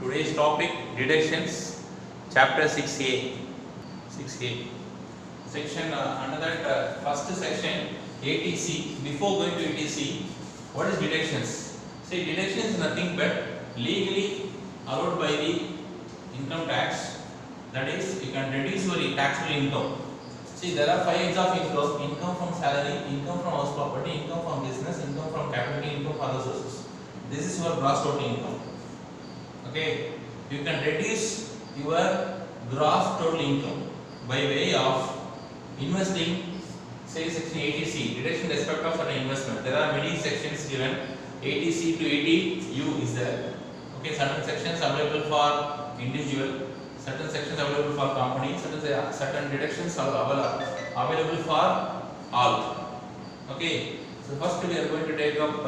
Today's topic deductions, chapter 6A. 6A. Section under that first section ATC. Before going to ATC, what is deductions? See, deduction is nothing but legally allowed by the income tax. That is, you can reduce your taxable income. See, there are 5 heads of income: income from salary, income from house property, income from business, income from capital, income from other sources. This is your gross total income. Okay, you can reduce your gross total income by way of investing. Say section 80C, deduction in respect of certain investment. There are many sections given. 80C to 80U is there. Okay, certain sections available for individual, certain sections available for company, certain deductions are available for all. Okay, so first we are going to take up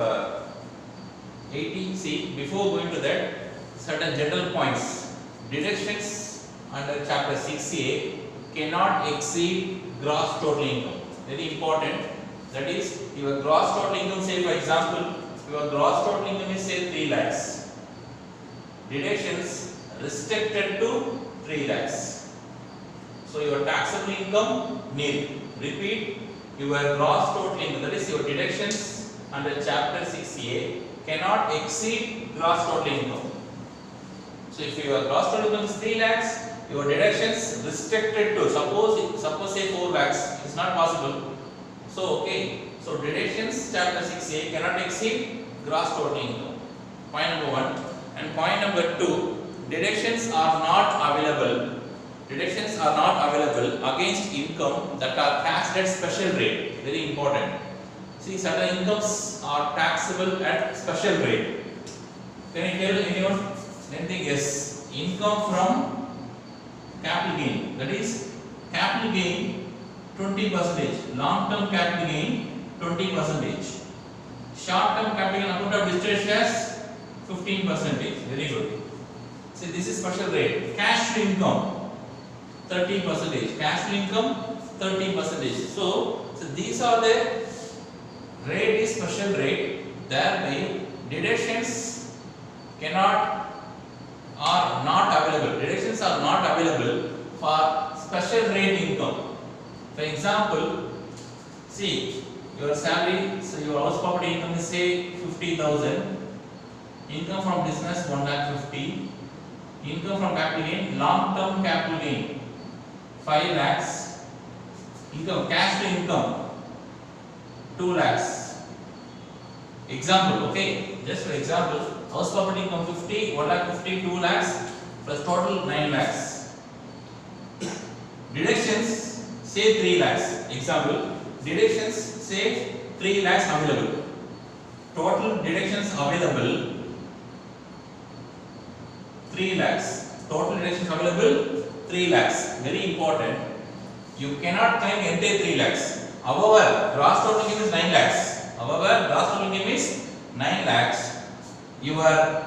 80C. Before going to that, certain general points. Deductions under chapter 6A cannot exceed gross total income. Very important. That is, your gross total income, say for example, your gross total income is say 3 lakhs. Deductions restricted to 3 lakhs. So your taxable income nil. Repeat, your gross total income, that is your deductions under chapter 6A cannot exceed gross total income. So if your gross total income is 3 lakhs, your deductions restricted to suppose say 4 lakhs. It's not possible. So okay, so deductions chapter 6A cannot exceed gross total income. Point number 1. And point number 2, deductions are not available. Deductions are not available against income that are taxed at special rate. Very important. See, certain incomes are taxable at special rate. Can you tell anyone? Anything? Yes. Income from capital gain. That is, capital gain 20%. Long-term capital gain 20%. Short-term capital gain account of discharge as 15%. Very good. See, this is special rate. Cash income 30%. Cash income 30%. So these are the rate is special rate. Thereby, deductions are not available. Deductions are not available for special rate income. For example, see, your salary, so your house property income is say 50,000. Income from business 1,50,000. Income from capital gain, long-term capital gain 5 lakhs. Income, cash to income 2 lakhs. Example, okay, just for example, house property income 50, 1,50,000, 2 lakhs plus total 9 lakhs. Deductions say 3 lakhs. Example, deductions say 3 lakhs available. Total deductions available 3 lakhs. Total deductions available 3 lakhs. Very important. You cannot claim entire 3 lakhs. However, gross total income is 9 lakhs. However, gross total income is 9 lakhs. Your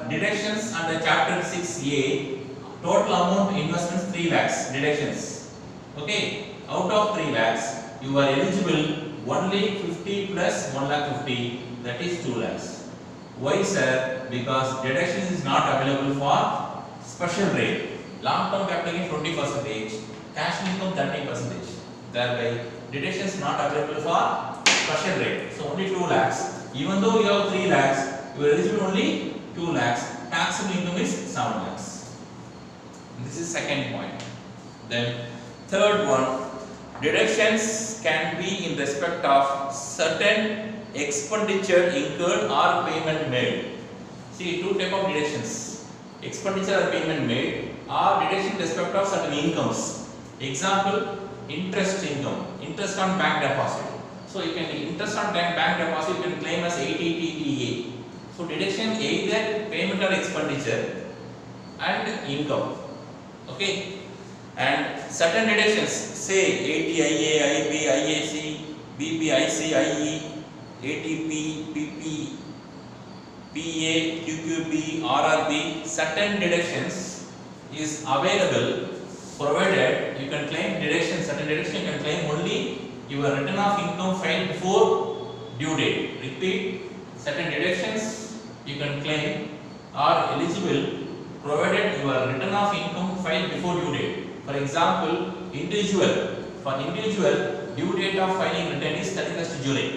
deductions under chapter 6A, total amount investments 3 lakhs. Deductions. Okay. Out of 3 lakhs, you are eligible only 50 plus 1,50,000, that is 2 lakhs. Why, sir? Because deduction is not available for special rate. Long-term capital gain 20%, cash income 30%. Thereby, deduction is not available for special rate. So only 2 lakhs. Even though you have 3 lakhs, you are eligible only 2 lakhs. Taxable income is 7 lakhs. This is second point. Then third one, deductions can be in respect of certain expenditure incurred or payment made. See, 2 type of deductions: expenditure or payment made, or deduction in respect of certain incomes. Example, interest income, interest on bank deposit. So you can interest on bank deposit you can claim as 80TTA. So deduction either payment or expenditure and income. Okay. And certain deductions, say ATIA, IB, IAC, BP, IC, IE, ATP, PP, PA, QQB, RRB, certain deductions is available provided you can claim deduction. Certain deduction you can claim only your return of income filed before due date. Repeat, certain deductions you can claim are eligible provided your return of income filed before due date. For example, individual. For individual, due date of filing return is 31st July.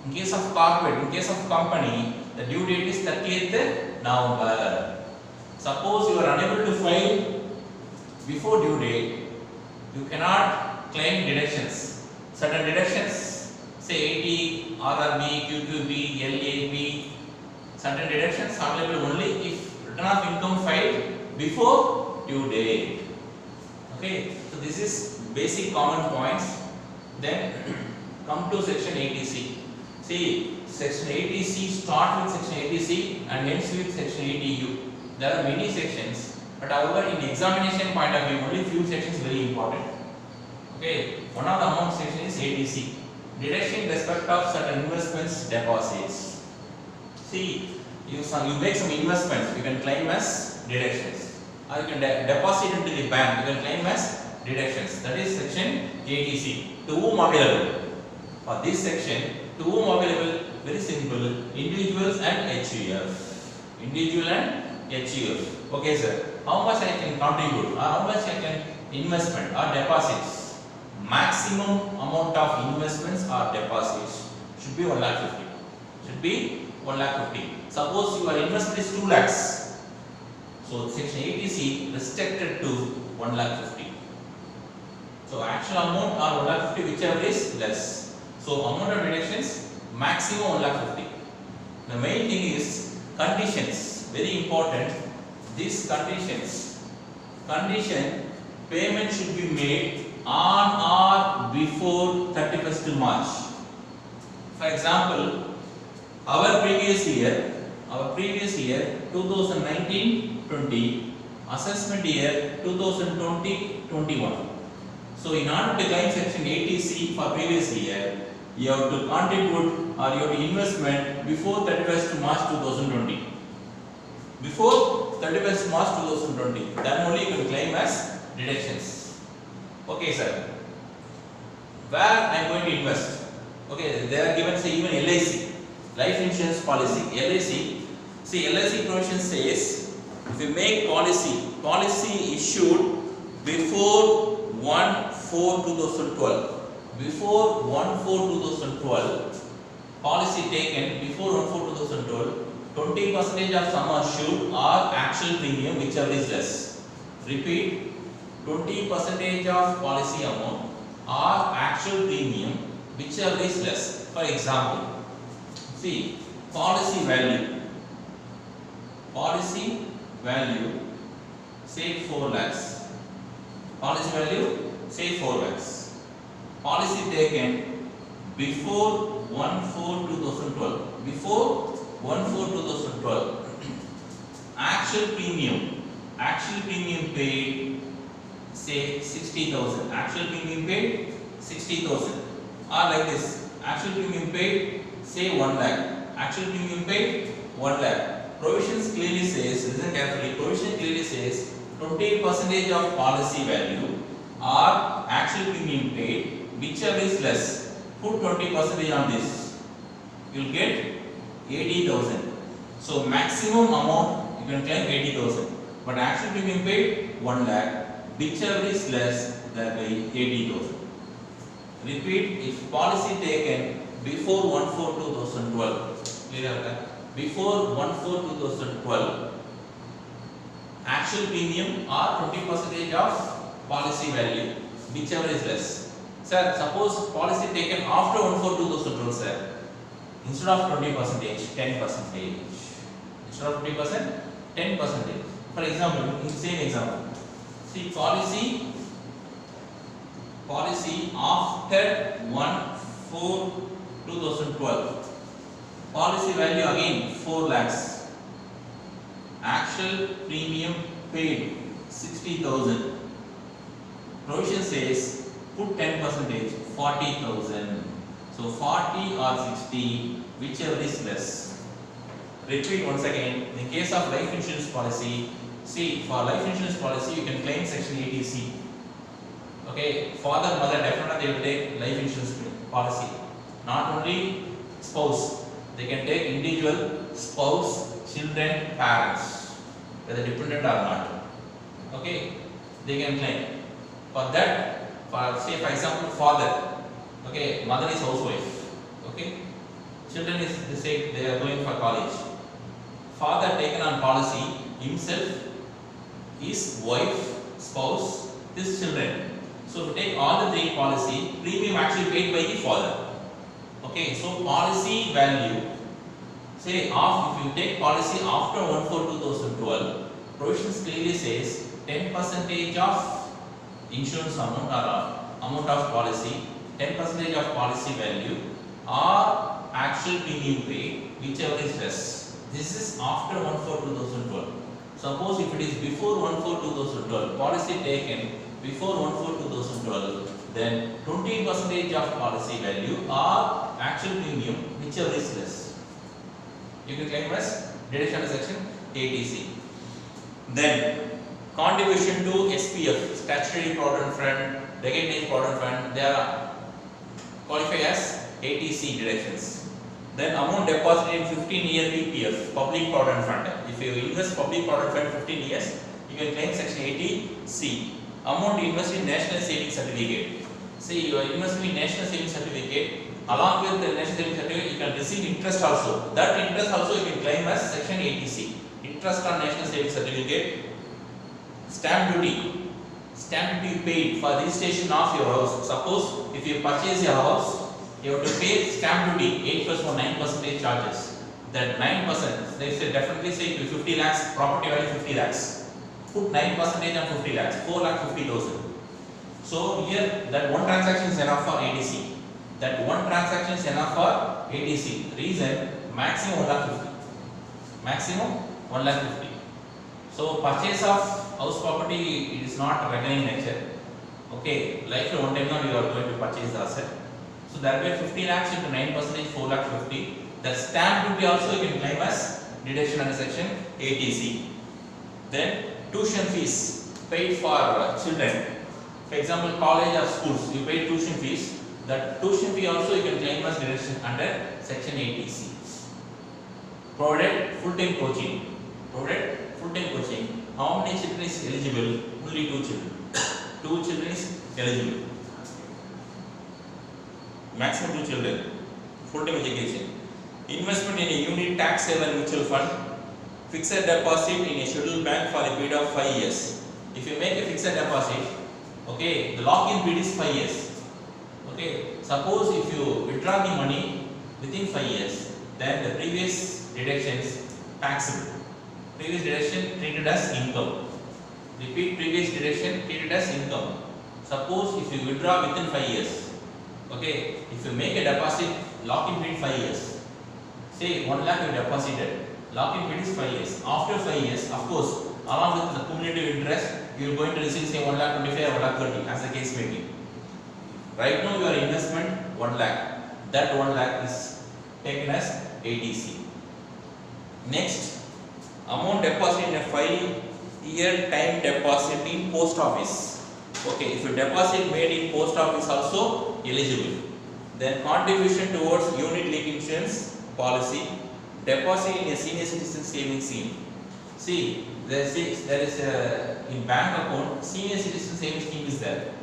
In case of corporate, in case of company, the due date is 30th November. Suppose you are unable to file before due date, you cannot claim deductions. Certain deductions, say 80, RRB, QQB, LAB, certain deductions are available only if return of income filed before due date. Okay, so this is basic common points. Then come to section 80C. See, section 80C start with section 80C and ends with section 80U. There are many sections, but however in examination point of view, only few sections very important. Okay, one of the amount section is 80C. Deduction in respect of certain investments, deposits. See, you make some investments, you can claim as deductions, or you can deposit into the bank, you can claim as deductions. That is section 80C. To whom available? For this section, to whom available? Very simple. Individuals and HUF. Individual and HUF. Okay, sir. How much I can contribute, or how much I can investment or deposits? Maximum amount of investments or deposits should be 1,50,000. Should be 1,50,000. Suppose your investment is 2 lakhs. So section 80C restricted to 1,50,000. So actual amount or 1,50,000 whichever is less. So amount of deductions maximum 1,50,000. The main thing is conditions, very important. These condition payment should be made on or before 31st March. For example, our previous year 2019-20, assessment year 2020-21. So in order to claim section 80C for previous year, you have to contribute or you have to investment before 31st March 2020. Before 31st March 2020, then only you can claim as deductions. Okay, sir. Where I am going to invest? Okay, they are given say even LIC, life insurance policy. LIC, see LIC provision says if you make policy issued before 1/4/2012, before 1/4/2012, policy taken before 1/4/2012, 20% of sum assured or actual premium whichever is less. Repeat, 20% of policy amount or actual premium whichever is less. For example, see policy value say 4 lakhs. Policy value say 4 lakhs. Policy taken before 1/4/2012. Before 1/4/2012. Actual premium paid say 60,000. Actual premium paid 60,000. Or like this, actual premium paid say 1 lakh. Actual premium paid 1 lakh. Provisions clearly says, listen carefully, provision clearly says 20% of policy value or actual premium paid whichever is less. Put 20% on this, you will get 80,000. So maximum amount you can claim 80,000, but actual premium paid 1 lakh. Whichever is less, that by 80,000. Repeat, if policy taken before 1/4/2012, clear? Before 1/4/2012, actual premium or 20% of policy value, whichever is less. Sir, suppose policy taken after 1/4/2012, sir. Instead of 20%, 10%. Instead of 20%, 10%. For example, in same example, see policy after 1/4/2012. Policy value again 4 lakhs. Actual premium paid 60,000. Provision says put 10%, 40,000. So 40 or 60, whichever is less. Repeat once again. In case of life insurance policy, see for life insurance policy you can claim section 80C. Okay, father, mother definitely they will take life insurance policy. Not only spouse, they can take individual, spouse, children, parents. whether dependent or not. Okay, they can claim. For that, for say for example father, okay, mother is housewife, okay, children is they say they are going for college. Father taken on policy himself, his wife, spouse, his children. So to take all the three policy, premium actually paid by the father. Okay, so policy value, say if you take policy after 1/4/2012, provisions clearly says 10% of insurance amount or amount of policy, 10% of policy value or actual premium paid, whichever is less. This is after 1/4/2012. Suppose if it is before 1/4/2012, policy taken before 1/4/2012, then 20% of policy value or actual premium, whichever is less, you can claim as deduction under section 80C. Then contribution to SPF, statutory provident fund, recognized provident fund, they are qualified as 80C deductions. Then amount deposited in 15-year PPF, public provident fund. If you invest public provident fund 15 years, you can claim section 80C. Amount invested in national savings certificate. See, you are investing in national savings certificate. Along with the national savings certificate, you can receive interest also. That interest also you can claim as section 80C. Interest on national savings certificate. Stamp duty. Stamp duty paid for registration of your house. Suppose if you purchase your house, you have to pay stamp duty 8 plus 1 9% charges. That 9%, they say definitely say if 50 lakhs, property value 50 lakhs. Put 9% on 50 lakhs, 4,50,000. So here that one transaction is enough for 80C. That one transaction is enough for 80C. Reason maximum 1,50,000. Maximum 1,50,000. So purchase of house property, it is not recurring nature. Okay, like one time now you are going to purchase the asset. So that way 50 lakhs into 9%, 4,50,000. The stamp duty also you can claim as deduction under section 80C. Then tuition fees paid for children. For example, college or schools, you pay tuition fees. That tuition fee also you can claim as deduction under section 80C. Provided full-time coaching. Provided full-time coaching. How many children is eligible? Only 2 children. 2 children is eligible. Maximum 2 children. Full-time education. Investment in a unit tax haven mutual fund. Fixed deposit in a scheduled bank for a period of 5 years. If you make a fixed deposit, okay, the lock-in period is 5 years. Okay, suppose if you withdraw the money within 5 years, then the previous deduction is taxable. Previous deduction treated as income. Repeat, previous deduction treated as income. Suppose if you withdraw within 5 years, okay, if you make a deposit, lock-in period 5 years. Say 1 lakh you deposited, lock-in period is 5 years. After 5 years, of course, along with the cumulative interest, you are going to receive say 1,25,000 or 1,30,000 as the case may be. Right now your investment 1 lakh. That 1 lakh is taken as 80C. Next, amount deposited in a 5-year time deposit in post office. Okay, if you deposit made in post office also eligible. Then contribution towards unit linked insurance policy, deposit in a senior citizen savings scheme. See, there is a, in bank account senior citizen savings scheme is there.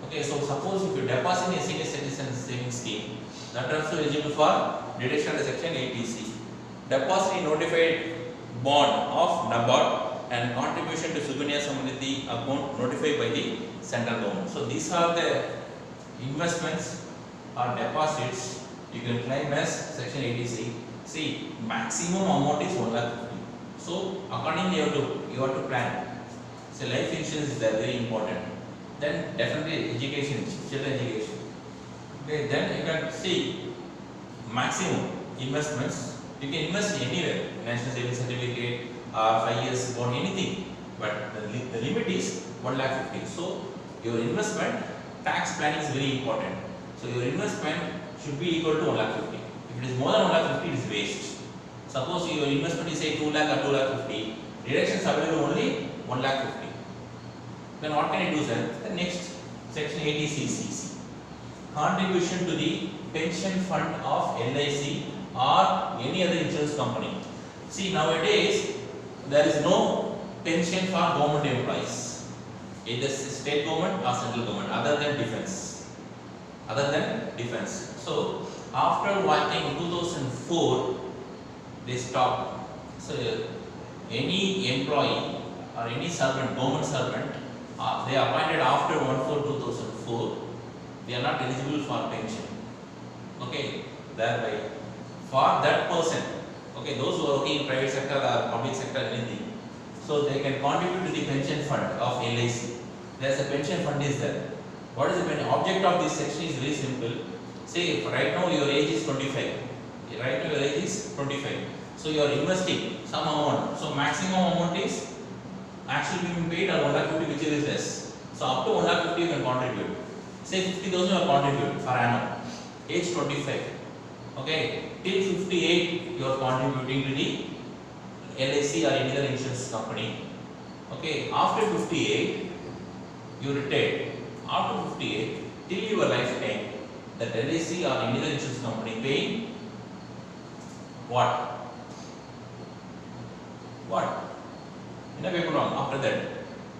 Okay, so suppose if you deposit in a senior citizen savings scheme, that also eligible for deduction under section 80C. Deposit in notified bond of NABARD and contribution to Sukanya Samriddhi account notified by the central government. So these are the investments or deposits you can claim as section 80C. See, maximum amount is 1,50,000. So accordingly you have to plan. So life insurance is very important. Then definitely education, children education. Okay, then you can see maximum investments. You can invest anywhere, national savings certificate or 5 years bond, anything. But the limit is 1,50,000. So your investment tax planning is very important. So your investment should be equal to 1,50,000. If it is more than 1,50,000, it is waste. Suppose your investment is say 2 lakh or 2,50,000, deductions available only 1,50,000. Then what can I do, sir? The next section 80C. Contribution to the pension fund of LIC or any other insurance company. See, nowadays there is no pension for government employees, either state government or central government, other than defense. Other than defense. So after I think 2004, they stopped. So any employee or any servant, government servant, they appointed after 1/4/2004, they are not eligible for pension. Okay, thereby for that person, okay, those who are working in private sector or public sector, anything, so they can contribute to the pension fund of LIC. There's a pension fund is there. What is the object of this section is very simple. Say right now your age is 25. Right now your age is 25. So you are investing some amount. So maximum amount is actually being paid or 1,50,000 which is less. So up to 1,50,000 you can contribute. Say 50,000 you contribute per annum. Age 25. Okay. Till 58 you are contributing to the LIC or any other insurance company. Okay. After 58 you retire. After 58 till your lifetime, that LIC or any other insurance company paying what? What? In a paper wrong. After that,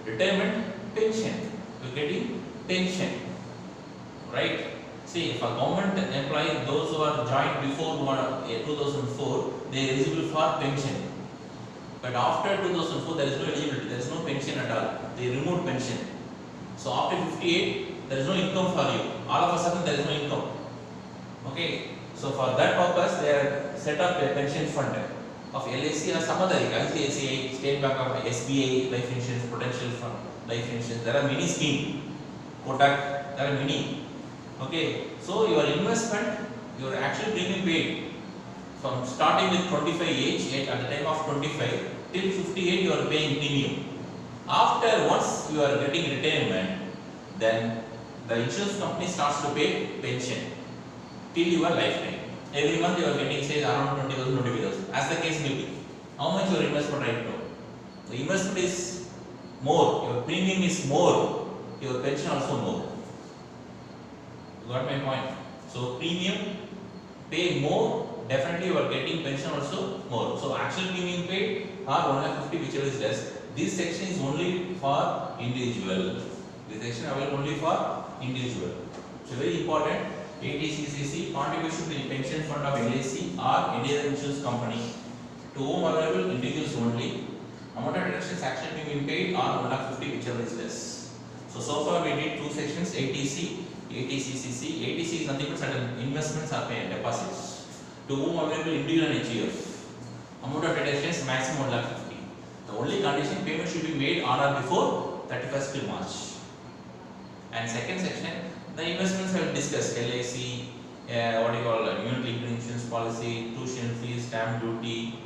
retirement pension. You are getting pension, right? See, if a government employee, those who are joined before 2004, they are eligible for pension. But after 2004, there is no eligibility. There is no pension at all. They removed pension. So after 58, there is no income for you. All of a sudden, there is no income. Okay. So for that purpose, they have set up a pension fund of LIC or some other, ICICI, State Bank of SBI, life insurance, Prudential Fund, life insurance. There are many schemes. Kotak, there are many. Okay. So your investment, your actual premium paid from starting with 25 age, at the time of 25 till 58, you are paying premium. After once you are getting retirement, then the insurance company starts to pay pension till your lifetime. Every month you are getting say around 20,000, 25,000 as the case may be. How much your investment right now? The investment is more, your premium is more, your pension also more. You got my point? So premium pay more, definitely you are getting pension also more. So actual premium paid are 1,50,000 whichever is less. This section is only for individual. This section available only for individual. So very important. ATCCC contribution to the pension fund of LIC or any other insurance company to whom available individuals only. Amount of deductions actually being paid are 1,50,000 whichever is less. So far we did two sections, ATC, ATCCC. ATC is nothing but certain investments are paid deposits to whom available individual and HUF. Amount of deductions maximum 1,50,000. The only condition payment should be made on or before 31st March. And second section, the investments I will discuss LIC, what do you call unit linked insurance policy, tuition fees, stamp duty,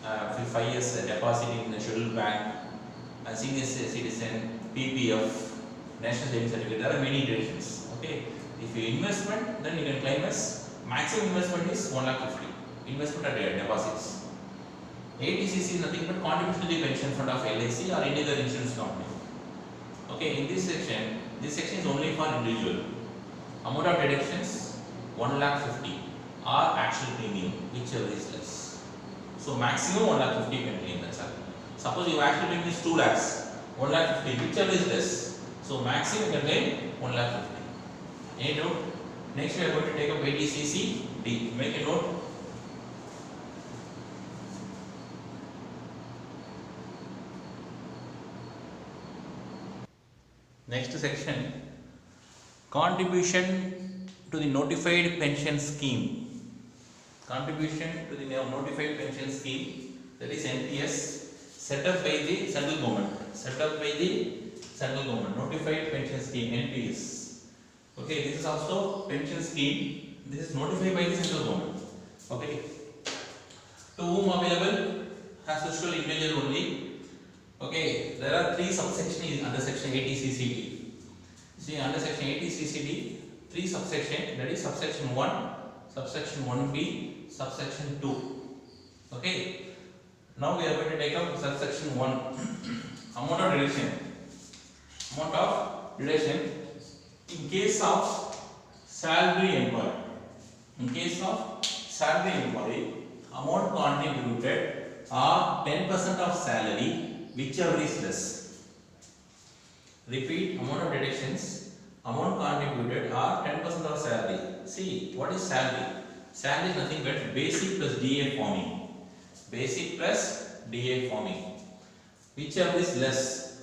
5 years deposit in the scheduled bank, senior citizen, PPF, national savings certificate. There are many directions. Okay, if you investment, then you can claim as maximum investment is 1,50,000. Investment at deposits. ATCC is nothing but contribution to the pension fund of LIC or any other insurance company. Okay, in this section is only for individual. Amount of deductions 1,50,000 or actual premium, whichever is less. So maximum 1,50,000 you can claim, that's all. Suppose your actual premium is 2 lakhs, 1,50,000, whichever is less. So maximum you can claim 1,50,000. Any doubt? Next we are going to take up ATCC D. Make a note. Next section, contribution to the notified pension scheme. Contribution to the notified pension scheme, that is NPS, set up by the central government. Set up by the central government. Notified pension scheme, NPS. Okay, this is also pension scheme. This is notified by the central government. Okay. To whom available? As usual, individual only. Okay, there are three subsections under section ATCCD. See, under section ATCCD, three subsections, that is subsection 1, subsection 1B, subsection 2. Okay, now we are going to take up subsection 1. Amount of deduction. Amount of deduction in case of salary employee. In case of salary employee, amount contributed are 10% of salary whichever is less. Repeat, amount of deductions, amount contributed are 10% of salary. See, what is salary? Salary is nothing but basic plus DA forming. Basic plus DA forming. Whichever is less,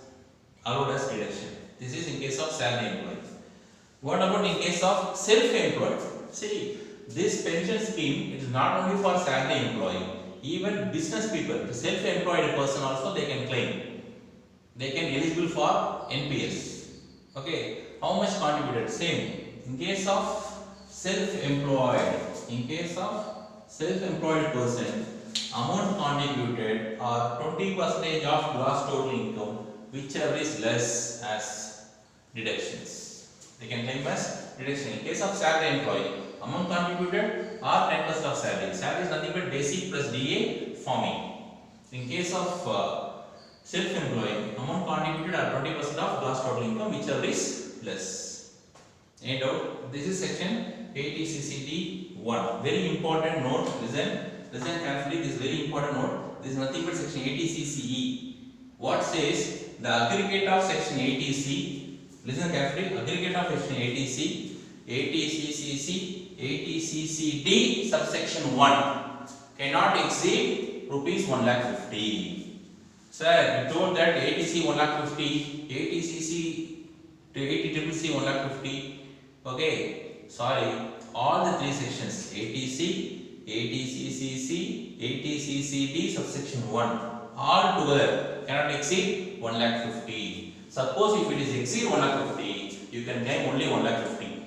allowed as deduction. This is in case of salary employee. What about in case of self-employed? See, this pension scheme is not only for salary employee, even business people, the self-employed person also they can claim. They can eligible for NPS. Okay, how much contributed? Same. In case of self-employed, person, amount contributed are 20% of gross total income, whichever is less as deductions. They can claim as deduction. In case of salary employee, amount contributed are 10% of salary. Salary is nothing but basic plus DA forming. In case of self-employed, amount contributed are 20% of gross total income, whichever is less. Any doubt? This is section 80CCD 1. Very important note. Listen carefully. This is very important note. This is nothing but section 80CCE. What says? The aggregate of section 80C. Listen carefully. Aggregate of section 80C, 80CCC, 80CCD subsection 1 cannot exceed rupees 1,50,000. Sir, you told that 80C 1,50,000, 80CC to 80CCC 1,50,000. Okay, sorry. All the three sections 80C, 80CCC, 80CCD subsection 1 all together cannot exceed 1,50,000. Suppose if it is exceed 1,50,000, you can claim only 1,50,000.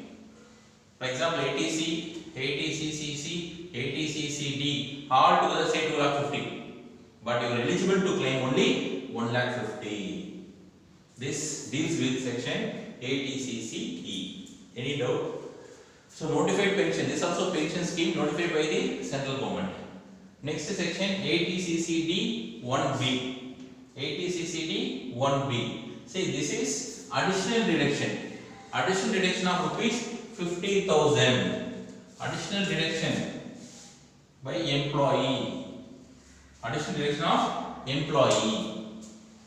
For example, 80C, 80CCC, 80CCD all together say 2,50,000. But you are eligible to claim only 1,50,000. This deals with section 80CCE. Any doubt? So notified pension. This also pension scheme notified by the central government. Next section 80CCD 1B. 80CCD 1B. See, this is additional deduction. Additional deduction of rupees 50,000. Additional deduction by employee. Additional deduction of employee.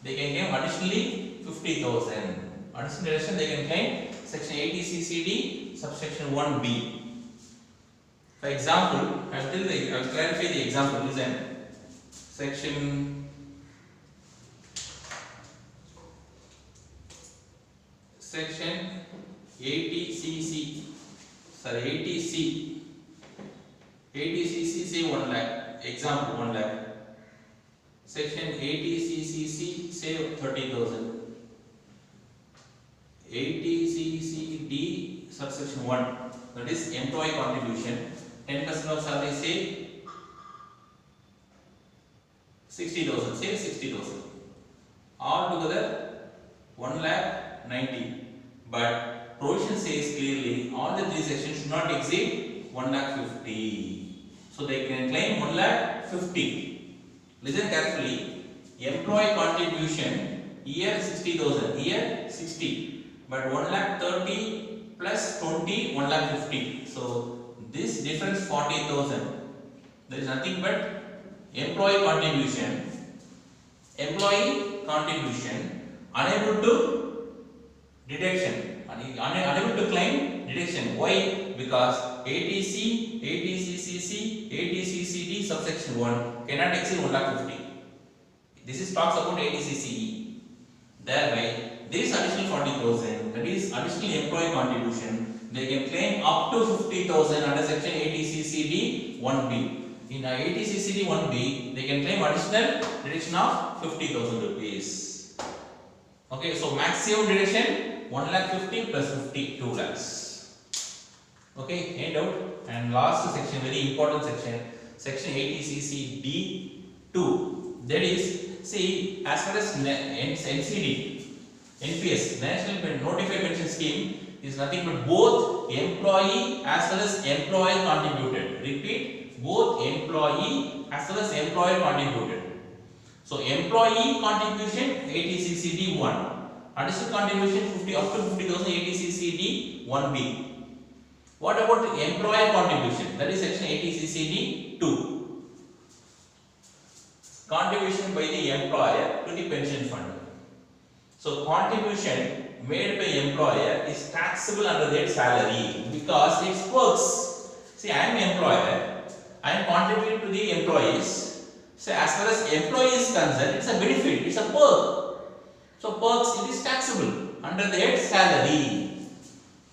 They can claim additionally 50,000. Additional deduction they can claim section 80CCD subsection 1B. For example, I will clarify the example. Listen. Section 80CC. Sorry, 80C. 80CC say 1 lakh. Example 1 lakh. Section 80CCC say 30,000. 80CCD subsection 1, that is employee contribution, 10% of salary say 60,000. Say 60,000. All together 1,90,000. But provision says clearly all the three sections should not exceed 1,50,000. So they can claim 1,50,000. Listen carefully. Employee contribution here 60,000, here 60. But 1,30,000 plus 20, 1,50,000. So this difference 40,000. There is nothing but employee contribution. Employee contribution unable to deduction. Unable to claim deduction. Why? Because 80C, 80CCC, 80CCD subsection 1 cannot exceed 1,50,000. This is talks about 80CCE. Thereby, this additional 40,000, that is additional employee contribution, they can claim up to 50,000 under section 80CCD 1B. In 80CCD 1B, they can claim additional deduction of 50,000 rupees. Okay, so maximum deduction 1,50,000 plus 50, 2 lakhs. Okay, end out. And last section, very important section, section 80CCD 2. That is, see, as far as NCD, NPS, National Notified Pension Scheme, is nothing but both employee as well as employer contributed. Repeat, both employee as well as employer contributed. So employee contribution 80CCD 1, additional contribution 50 up to 50,000 80CCD 1B. What about employer contribution? That is section 80CCD 2. contribution by the employer to the pension fund. So contribution made by employer is taxable under their salary because it works. See, I am employer, I am contributing to the employees. So as far as employee is concerned, it's a benefit, it's a perk. So perks, it is taxable under their salary.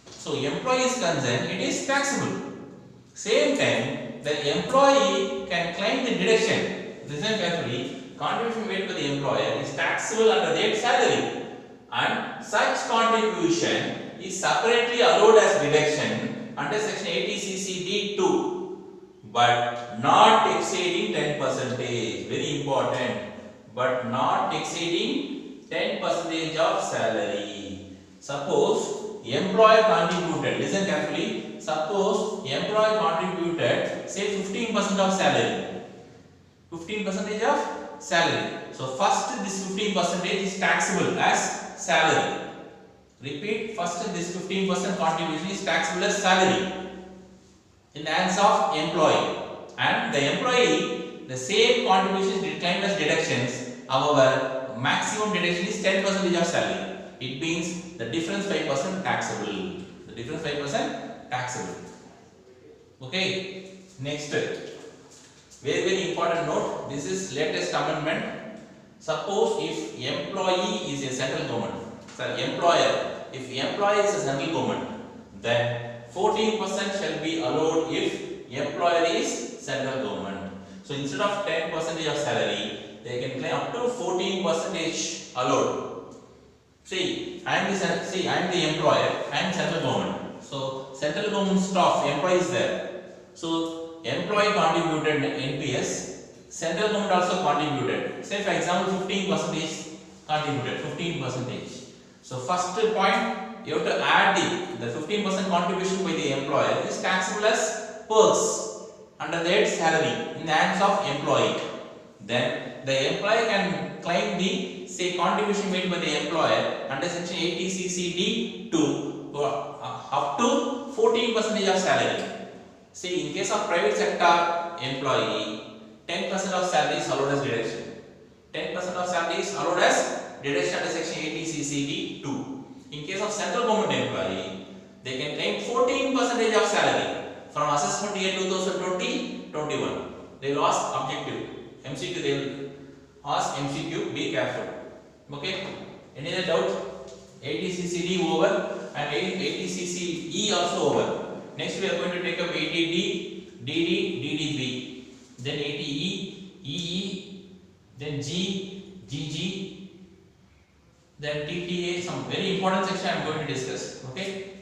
So employee is concerned, it is taxable. Same time, the employee can claim the deduction. Listen carefully. Contribution made by the employer is taxable under their salary, and such contribution is separately allowed as deduction under section 80 CC D2, but not exceeding 10%. Very important. But not exceeding 10% of salary. Suppose employer contributed. Listen carefully. Suppose employer contributed, say 15% of salary. 15% of salary. So first this 15% is taxable as salary. Repeat, first this 15% contribution is taxable as salary in the hands of employee, and the employee, the same contribution is claimed as deductions. However, maximum deduction is 10% of salary. It means the difference 5% taxable. The difference 5% taxable. Okay. Next, very important note. This is latest amendment. Suppose if employee is a central government, if employee is a central government, then 14% shall be allowed if employer is central government. So instead of 10% of salary, they can claim up to 14% allowed. See, I am the employer, I am central government. So central government staff, employee is there. So employee contributed NPS, central government also contributed. Say for example 15% contributed, 15%. So first point, you have to add the 15% contribution by the employer is taxable as perks under their salary in the hands of employee. Then the employee can claim the contribution made by the employer under section 80 CC D2 up to 14% of salary. See, in case of private sector employee, 10% of salary is allowed as deduction. 10% of salary is allowed as deduction under section 80 CC D2. In case of central government employee, they can claim 14% of salary from assessment year 2020-21. They will ask objective MCQ. They will ask MCQ. Be careful. Okay. Any other doubt? 80 CC D over and 80 CC E also over. Next we are going to take up 80D, DD, DDB, then 80E, EE, then G, GG, then TTA. Some very important section I am going to discuss. Okay.